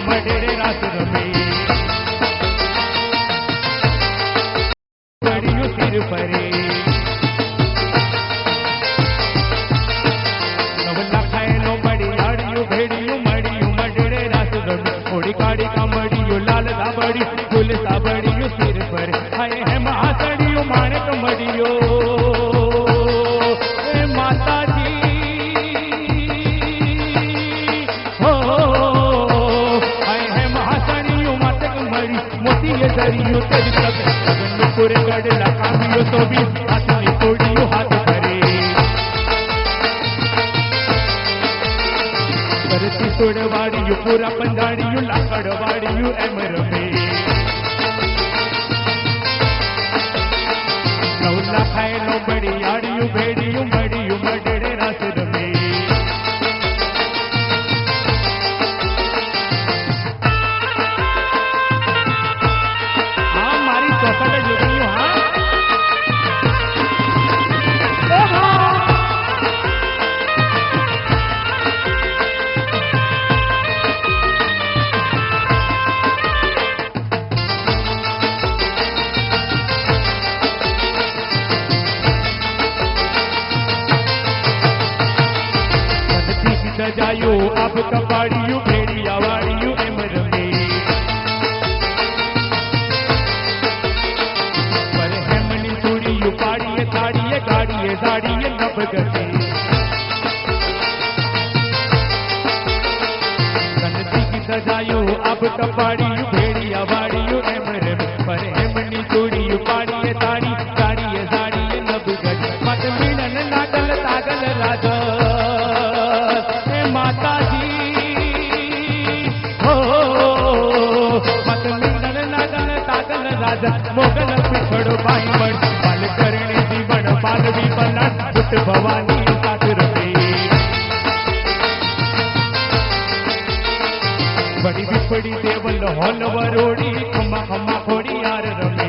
मडेरे रास रमे बड़ियों सिर परे नवला खाएलो बड़ी आड़ियों भेड़ियों मड़ियों मडेरे रास रमे ओड़ी काड़ी का मड़ियों लाल साबड़ी गुल साबड़ियों सिर पर हाय है महासड़ियों माणक मड़ियों माता जी हो हाय है महासड़ियों मातक मड़ी मोती ये दरियों तेरी तक लगन पूरे गढ़ लकामियों तो भी हाथ में तोड़ियों हाथ भरे करती तोड़वाड़ियों पूरा पंजाड़ियों लाकड़वाड़ियों एमर में नौला खाए लो बड़ी आड़ियों भेड़ियों मड़ियों मडड़े रास रमे हाँ मारी चौपड़ जोगियों हाँ सजायो अब कबाड़ियों भेड़िया वाड़ियों एमर में पर हेमनी चूड़ियों पाड़िए साड़िए गाड़िए साड़िए नब गते गणती की सजायो अब कबाड़ियों भेड़िया वाड़ियों एमर में पर हेमनी चूड़ियों पाड़िए साड़ी गाड़िए साड़िए नब गते मत मिलन नागल तागल राजा माता जी हो मत मिलन नागल तागल राजा मोगल पिछड़ो बाई मण बाल करणी जीवन बाल भी पलट पुट भवानी साथ रहे बड़ी बिपड़ी देवल हॉल वरोड़ी खम्मा खम्मा खोड़ी यार रमे